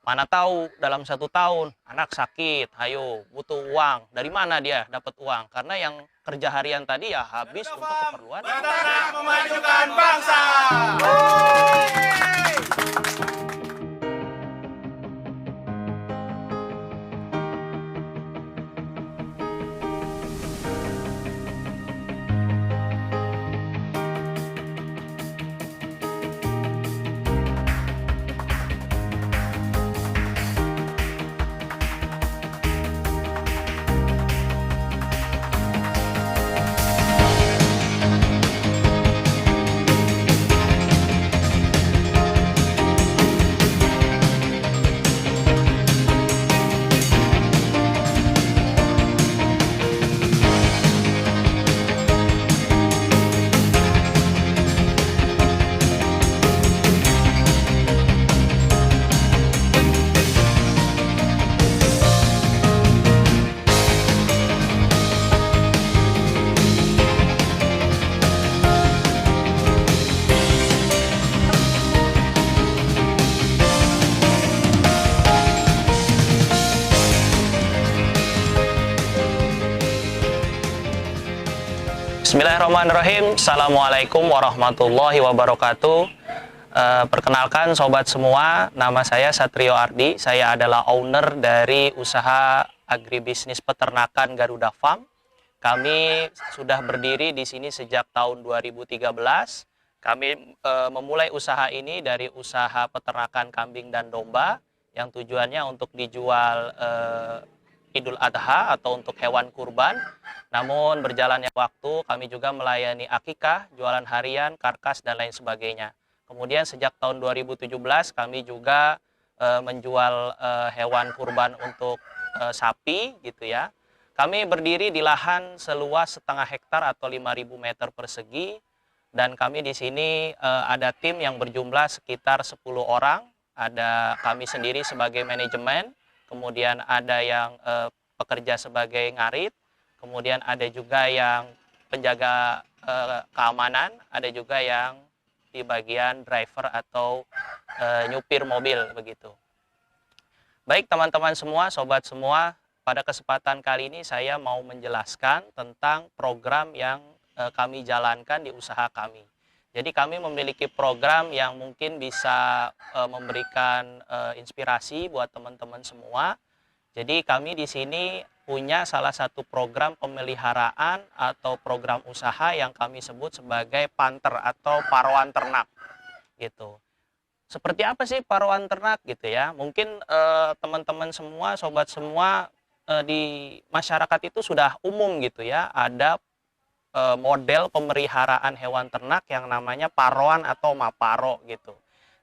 Mana tahu dalam 1 tahun anak sakit, ayo butuh uang. Dari mana dia dapat uang? Karena yang kerja harian tadi ya habis untuk keperluan. Peternak memajukan bangsa. Bismillahirrahmanirrahim. Assalamualaikum warahmatullahi wabarakatuh. Perkenalkan sobat semua, nama saya Satrio Ardi. Saya adalah owner dari usaha agribisnis peternakan Garuda Farm. Kami sudah berdiri di sini sejak tahun 2013. Kami memulai usaha ini dari usaha peternakan kambing dan domba yang tujuannya untuk dijual Idul Adha atau untuk hewan kurban. Namun berjalannya waktu kami juga melayani akikah, jualan harian, karkas dan lain sebagainya. Kemudian sejak tahun 2017 kami juga menjual hewan kurban untuk sapi gitu ya. Kami berdiri di lahan seluas 0,5 hektar atau 5.000 meter persegi dan kami di sini ada tim yang berjumlah sekitar 10 orang. Ada kami sendiri sebagai manajemen, kemudian ada yang pekerja sebagai ngarit, kemudian ada juga yang penjaga keamanan, ada juga yang di bagian driver atau nyupir mobil begitu. Baik teman-teman semua, sobat semua, pada kesempatan kali ini saya mau menjelaskan tentang program yang kami jalankan di usaha kami. Jadi kami memiliki program yang mungkin bisa memberikan inspirasi buat teman-teman semua. Jadi kami di sini punya salah satu program pemeliharaan atau program usaha yang kami sebut sebagai panter atau paruan ternak gitu. Seperti apa sih paruan ternak gitu ya? Mungkin teman-teman semua, sobat semua di masyarakat itu sudah umum gitu ya, ada model pemeliharaan hewan ternak yang namanya paruan atau maparo gitu.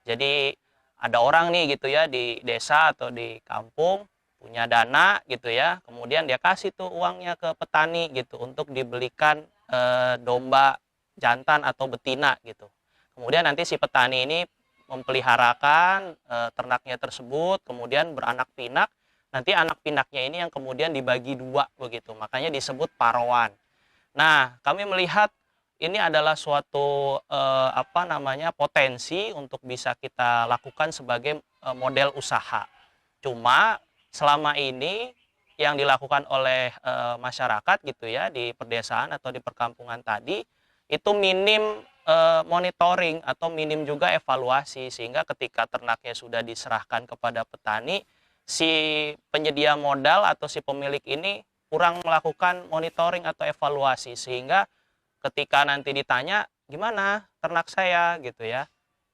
Jadi ada orang nih gitu ya di desa atau di kampung punya dana gitu ya, kemudian dia kasih tuh uangnya ke petani gitu untuk dibelikan domba jantan atau betina gitu. Kemudian nanti si petani ini memeliharakan ternaknya tersebut, kemudian beranak pinak. Nanti anak pinaknya ini yang kemudian dibagi dua begitu, makanya disebut paruan. Nah, kami melihat ini adalah suatu potensi untuk bisa kita lakukan sebagai model usaha. Cuma selama ini yang dilakukan oleh masyarakat gitu ya di perdesaan atau di perkampungan tadi itu minim monitoring atau minim juga evaluasi, sehingga ketika ternaknya sudah diserahkan kepada petani, si penyedia modal atau si pemilik ini kurang melakukan monitoring atau evaluasi, sehingga ketika nanti ditanya gimana ternak saya gitu ya,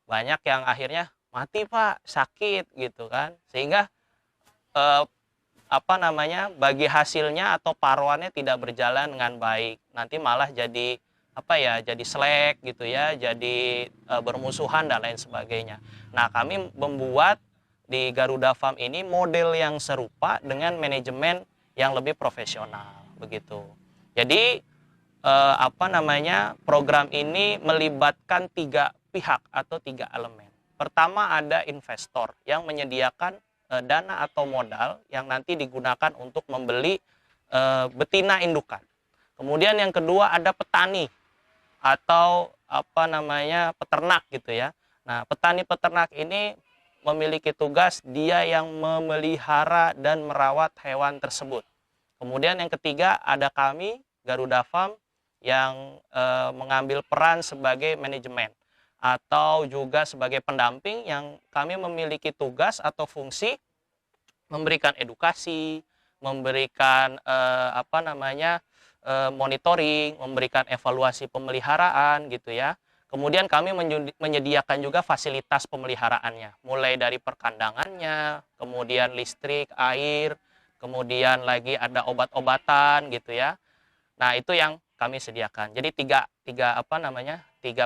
banyak yang akhirnya mati pak, sakit gitu kan, sehingga bagi hasilnya atau paruannya tidak berjalan dengan baik, nanti malah jadi jadi selek gitu ya, jadi bermusuhan dan lain sebagainya. Nah kami membuat di Garuda Farm ini model yang serupa dengan manajemen yang lebih profesional begitu. Jadi program ini melibatkan 3 pihak atau 3 elemen. Pertama ada investor yang menyediakan dana atau modal yang nanti digunakan untuk membeli betina indukan. Kemudian yang kedua ada petani atau peternak gitu ya. Nah, petani peternak ini memiliki tugas dia yang memelihara dan merawat hewan tersebut. Kemudian yang ketiga ada kami Garuda Farm yang mengambil peran sebagai manajemen atau juga sebagai pendamping yang kami memiliki tugas atau fungsi memberikan edukasi, memberikan monitoring, memberikan evaluasi pemeliharaan gitu ya. Kemudian kami menyediakan juga fasilitas pemeliharaannya, mulai dari perkandangannya, kemudian listrik, air, kemudian lagi ada obat-obatan gitu ya. Nah, itu yang kami sediakan. Jadi tiga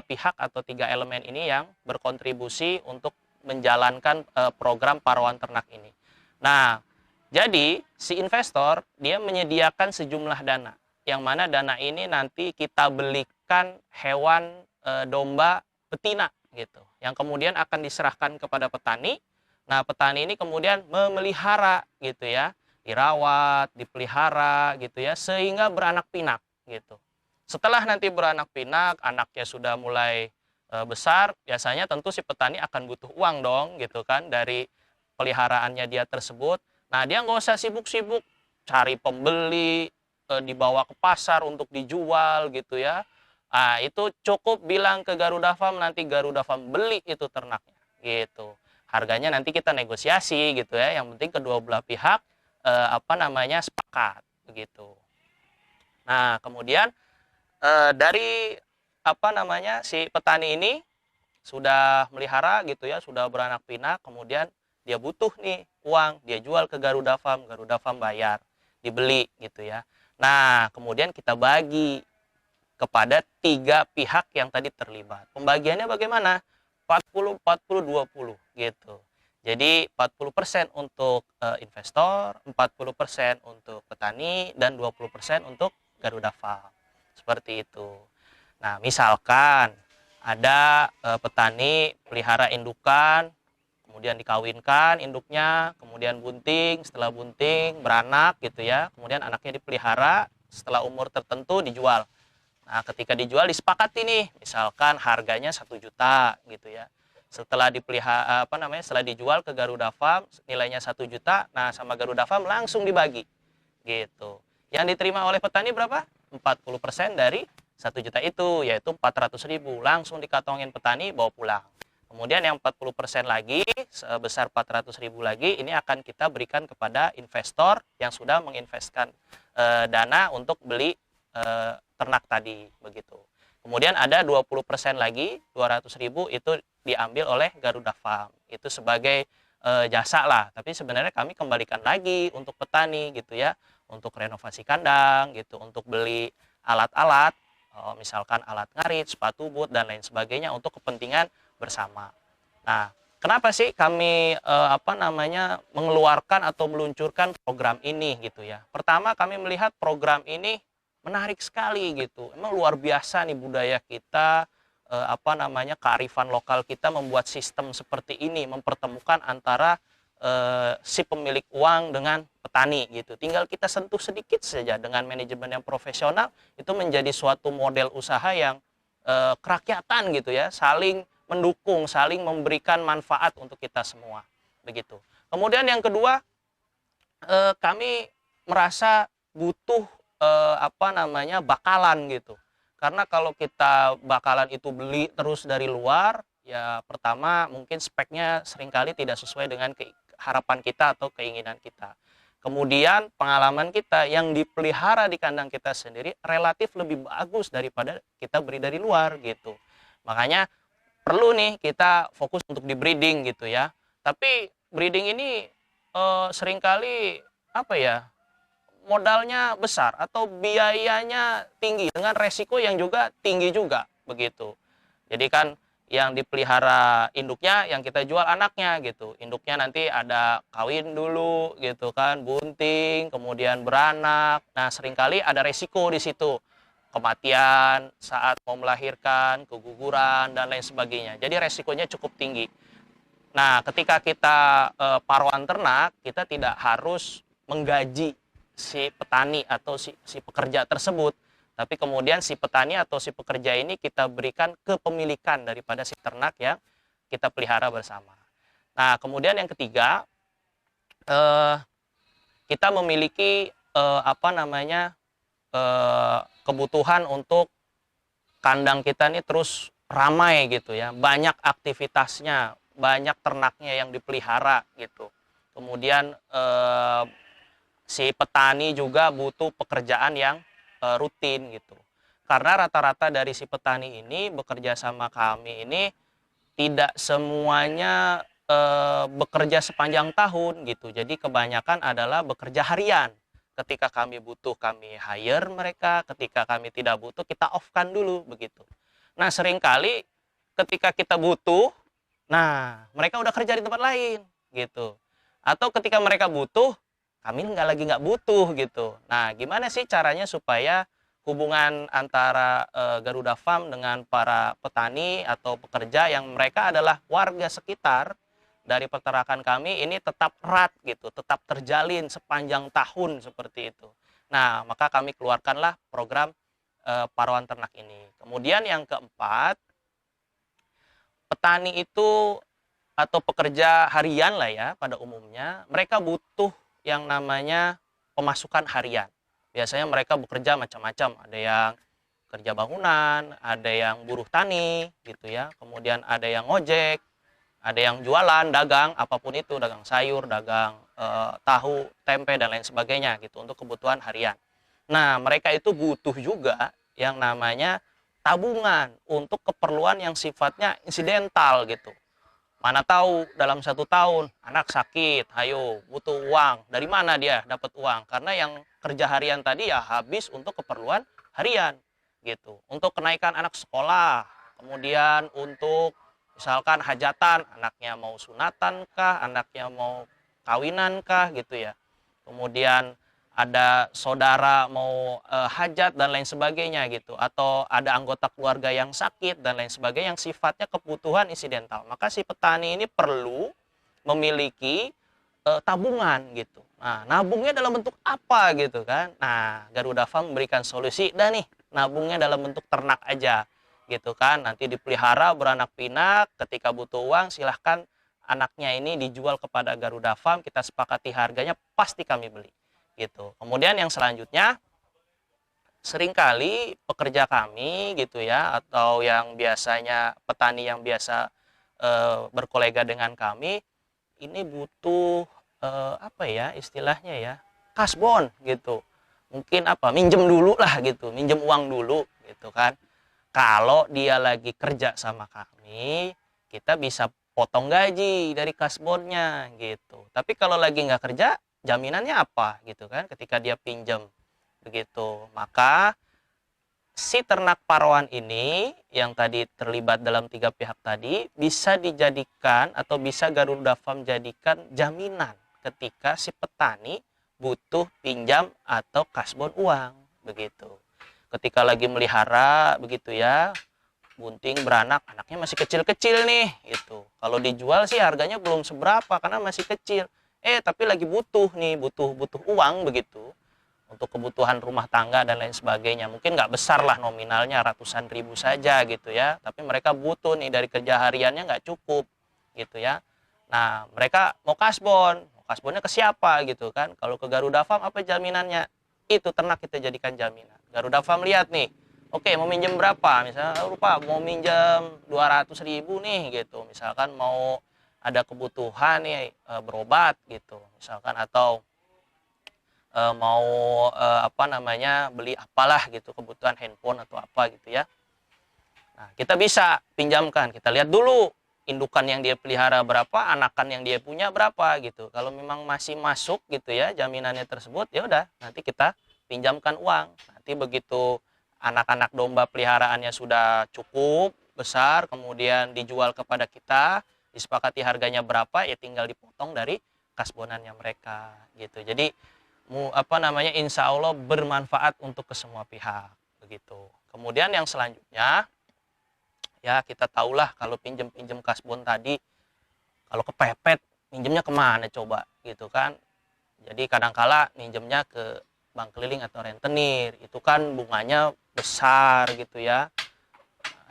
pihak atau tiga elemen ini yang berkontribusi untuk menjalankan program paruan ternak ini. Nah, jadi si investor dia menyediakan sejumlah dana, yang mana dana ini nanti kita belikan hewan domba betina gitu, yang kemudian akan diserahkan kepada petani. Nah, petani ini kemudian memelihara gitu ya, dirawat, dipelihara gitu ya, sehingga beranak pinak gitu. Setelah nanti beranak pinak, anaknya sudah mulai besar, biasanya tentu si petani akan butuh uang dong gitu kan dari peliharaannya dia tersebut. Nah, dia nggak usah sibuk-sibuk cari pembeli, dibawa ke pasar untuk dijual gitu ya. Nah, itu cukup bilang ke Garuda Farm, nanti Garuda Farm beli itu ternaknya gitu. Harganya nanti kita negosiasi gitu ya. Yang penting kedua belah pihak sepakat begitu. Nah, kemudian dari si petani ini sudah melihara gitu ya, sudah beranak pinak, kemudian dia butuh nih uang, dia jual ke Garuda Farm bayar, dibeli gitu ya. Nah, kemudian kita bagi kepada tiga pihak yang tadi terlibat. Pembagiannya bagaimana? 40, 40, 20 gitu. Jadi 40% untuk investor, 40% untuk petani, dan 20% untuk Garuda Farm. Seperti itu. Nah, misalkan ada petani pelihara indukan, kemudian dikawinkan induknya, kemudian bunting, setelah bunting beranak gitu ya, kemudian anaknya dipelihara, setelah umur tertentu dijual. Nah, ketika dijual disepakati nih, misalkan harganya 1 juta gitu ya. Setelah setelah dijual ke Garuda Farm nilainya 1 juta, nah sama Garuda Farm langsung dibagi gitu. Yang diterima oleh petani berapa? 40% dari 1 juta itu, yaitu 400.000, langsung dikantongin petani bawa pulang. Kemudian yang 40% lagi, sebesar 400.000 lagi, ini akan kita berikan kepada investor yang sudah menginvestkan dana untuk beli ternak tadi begitu. Kemudian ada 20% lagi, 200.000 itu diambil oleh Garuda Farm. Itu sebagai jasa lah, tapi sebenarnya kami kembalikan lagi untuk petani gitu ya, untuk renovasi kandang gitu, untuk beli alat-alat, misalkan alat ngarit, sepatu boot dan lain sebagainya untuk kepentingan bersama. Nah, kenapa sih kami mengeluarkan atau meluncurkan program ini gitu ya? Pertama, kami melihat program ini menarik sekali gitu. Emang luar biasa nih budaya kita, kearifan lokal kita membuat sistem seperti ini, mempertemukan antara si pemilik uang dengan petani gitu. Tinggal kita sentuh sedikit saja dengan manajemen yang profesional, itu menjadi suatu model usaha yang kerakyatan gitu ya, saling mendukung, saling memberikan manfaat untuk kita semua begitu. Kemudian yang kedua, kami merasa butuh bakalan gitu. Karena kalau kita bakalan itu beli terus dari luar, ya pertama mungkin speknya seringkali tidak sesuai dengan harapan kita atau keinginan kita. Kemudian pengalaman kita yang dipelihara di kandang kita sendiri relatif lebih bagus daripada kita beli dari luar gitu. Makanya perlu nih kita fokus untuk di breeding gitu ya. Tapi breeding ini seringkali modalnya besar atau biayanya tinggi dengan resiko yang juga tinggi juga begitu. Jadi kan yang dipelihara induknya, yang kita jual anaknya gitu. Induknya nanti ada kawin dulu gitu kan, bunting, kemudian beranak. Nah, seringkali ada resiko di situ. Kematian saat mau melahirkan, keguguran dan lain sebagainya. Jadi resikonya cukup tinggi. Nah, ketika kita paruan ternak, kita tidak harus menggaji si petani atau si pekerja tersebut, tapi kemudian si petani atau si pekerja ini kita berikan kepemilikan daripada si ternak yang kita pelihara bersama. Nah, kemudian yang ketiga, eh, kita memiliki kebutuhan untuk kandang kita ini terus ramai gitu ya, banyak aktivitasnya, banyak ternaknya yang dipelihara gitu. Kemudian si petani juga butuh pekerjaan yang rutin gitu. Karena rata-rata dari si petani ini bekerja sama kami ini tidak semuanya bekerja sepanjang tahun gitu. Jadi kebanyakan adalah bekerja harian. Ketika kami butuh, kami hire mereka. Ketika kami tidak butuh, kita off-kan dulu begitu. Nah, seringkali ketika kita butuh, nah mereka udah kerja di tempat lain gitu. Atau ketika mereka butuh, kami nggak butuh gitu. Nah, gimana sih caranya supaya hubungan antara Garuda Farm dengan para petani atau pekerja yang mereka adalah warga sekitar dari peternakan kami ini tetap erat gitu, tetap terjalin sepanjang tahun seperti itu. Nah, maka kami keluarkanlah program paruan ternak ini. Kemudian yang keempat, petani itu atau pekerja harian lah ya pada umumnya, mereka butuh yang namanya pemasukan harian. Biasanya mereka bekerja macam-macam, ada yang kerja bangunan, ada yang buruh tani gitu ya, kemudian ada yang ngojek, ada yang jualan, dagang, apapun itu, dagang sayur, dagang tahu, tempe dan lain sebagainya gitu untuk kebutuhan harian. Nah, mereka itu butuh juga yang namanya tabungan untuk keperluan yang sifatnya insidental gitu. Mana tahu dalam 1 tahun anak sakit, ayo butuh uang. Dari mana dia dapat uang? Karena yang kerja harian tadi ya habis untuk keperluan harian gitu. Untuk kenaikan anak sekolah, kemudian untuk misalkan hajatan, anaknya mau sunatan kah, anaknya mau kawinan kah gitu ya. Kemudian ada saudara mau hajat dan lain sebagainya gitu, atau ada anggota keluarga yang sakit dan lain sebagainya yang sifatnya kebutuhan insidental, maka si petani ini perlu memiliki tabungan gitu. Nah, nabungnya dalam bentuk apa gitu kan? Nah, Garuda Farm memberikan solusi, dan nih nabungnya dalam bentuk ternak aja gitu kan, nanti dipelihara beranak pinak, ketika butuh uang silahkan anaknya ini dijual kepada Garuda Farm, kita sepakati harganya, pasti kami beli gitu. Kemudian yang selanjutnya, seringkali pekerja kami gitu ya, atau yang biasanya petani yang biasa berkolega dengan kami ini butuh apa ya istilahnya ya, kasbon gitu. Mungkin apa, minjem dulu lah gitu, minjem uang dulu gitu kan. Kalau dia lagi kerja sama kami, kita bisa potong gaji dari kasbonnya gitu. Tapi kalau lagi nggak kerja, jaminannya apa gitu kan ketika dia pinjam begitu. Maka si ternak parawan ini yang tadi terlibat dalam 3 pihak tadi bisa dijadikan atau bisa Garuda Farm jadikan jaminan ketika si petani butuh pinjam atau kasbon uang begitu. Ketika lagi melihara begitu ya, bunting beranak, anaknya masih kecil-kecil nih itu. Kalau dijual sih harganya belum seberapa karena masih kecil. Tapi lagi butuh nih, butuh uang begitu untuk kebutuhan rumah tangga dan lain sebagainya. Mungkin nggak besar lah nominalnya, ratusan ribu saja gitu ya. Tapi mereka butuh nih, dari kerja hariannya nggak cukup gitu ya. Nah, mereka mau kasbon. Mau kasbonnya ke siapa gitu kan? Kalau ke Garuda Farm apa jaminannya? Itu ternak kita jadikan jaminan. Garuda Farm lihat nih, oke mau minjem berapa? Misalnya, lupa mau minjem 200.000 nih gitu. Misalkan mau ada kebutuhan nih berobat gitu. Misalkan atau mau beli apalah gitu, kebutuhan handphone atau apa gitu ya. Nah, kita bisa pinjamkan, kita lihat dulu indukan yang dia pelihara berapa, anakan yang dia punya berapa gitu. Kalau memang masih masuk gitu ya jaminannya tersebut, ya udah nanti kita pinjamkan uang. Nanti begitu anak-anak domba peliharaannya sudah cukup besar, kemudian dijual kepada kita, disepakati harganya berapa, ya tinggal dipotong dari kasbonannya mereka gitu. Jadi insya Allah bermanfaat untuk kesemua pihak begitu. Kemudian yang selanjutnya, ya kita tahulah kalau pinjem kasbon tadi, kalau kepepet minjemnya kemana coba gitu kan. Jadi kadangkala minjemnya ke bank keliling atau rentenir, itu kan bunganya besar gitu ya.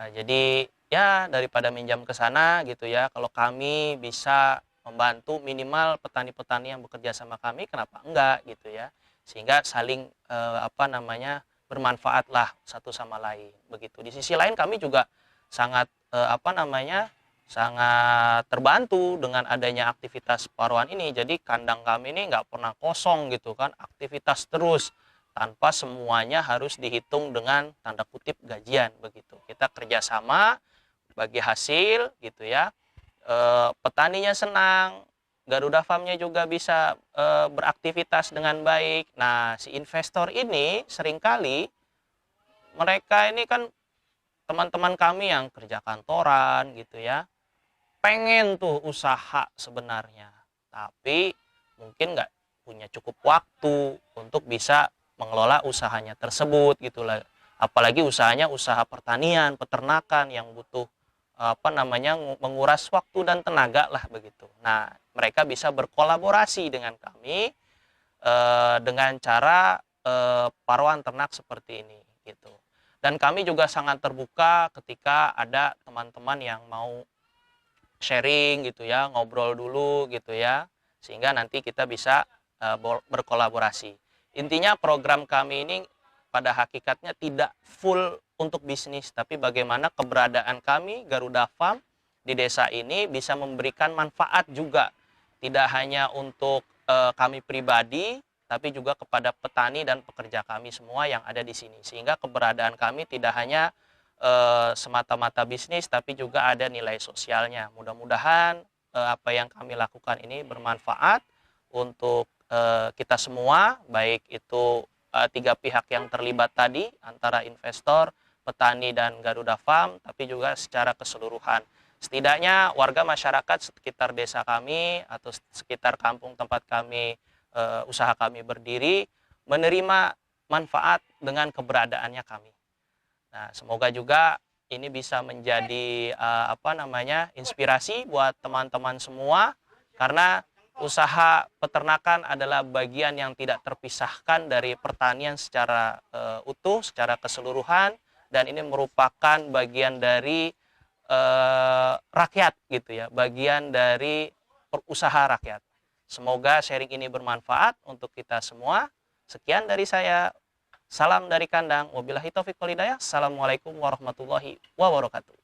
Nah, jadi ya daripada minjam ke sana gitu ya, kalau kami bisa membantu minimal petani-petani yang bekerja sama kami, kenapa enggak gitu ya, sehingga saling bermanfaat lah satu sama lain begitu. Di sisi lain kami juga sangat sangat terbantu dengan adanya aktivitas paruan ini. Jadi kandang kami ini nggak pernah kosong gitu kan, aktivitas terus tanpa semuanya harus dihitung dengan tanda kutip gajian begitu. Kita kerjasama bagi hasil gitu ya. Petaninya senang, Garuda Farmnya juga bisa beraktivitas dengan baik. Nah, si investor ini seringkali mereka ini kan teman-teman kami yang kerja kantoran gitu ya, pengen tuh usaha sebenarnya, tapi mungkin nggak punya cukup waktu untuk bisa mengelola usahanya tersebut gitu lah. Apalagi usahanya usaha pertanian, peternakan yang butuh menguras waktu dan tenaga lah begitu. Nah, mereka bisa berkolaborasi dengan kami dengan cara paruan ternak seperti ini gitu. Dan kami juga sangat terbuka ketika ada teman-teman yang mau sharing gitu ya, ngobrol dulu gitu ya, sehingga nanti kita bisa berkolaborasi. Intinya program kami ini pada hakikatnya tidak full untuk bisnis, tapi bagaimana keberadaan kami Garuda Farm di desa ini bisa memberikan manfaat juga, tidak hanya untuk kami pribadi, tapi juga kepada petani dan pekerja kami semua yang ada di sini, sehingga keberadaan kami tidak hanya semata-mata bisnis, tapi juga ada nilai sosialnya. Mudah-mudahan apa yang kami lakukan ini bermanfaat untuk kita semua, baik itu tiga pihak yang terlibat tadi, antara investor, petani, dan Garuda Farm, tapi juga secara keseluruhan. Setidaknya warga masyarakat sekitar desa kami atau sekitar kampung tempat kami usaha kami berdiri menerima manfaat dengan keberadaannya kami. Nah, semoga juga ini bisa menjadi inspirasi buat teman-teman semua, karena usaha peternakan adalah bagian yang tidak terpisahkan dari pertanian secara utuh, secara keseluruhan, dan ini merupakan bagian dari rakyat gitu ya, bagian dari usaha rakyat. Semoga sharing ini bermanfaat untuk kita semua. Sekian dari saya. Salam dari kandang. Wabillahi taufiq wal hidayah. Assalamualaikum warahmatullahi wabarakatuh.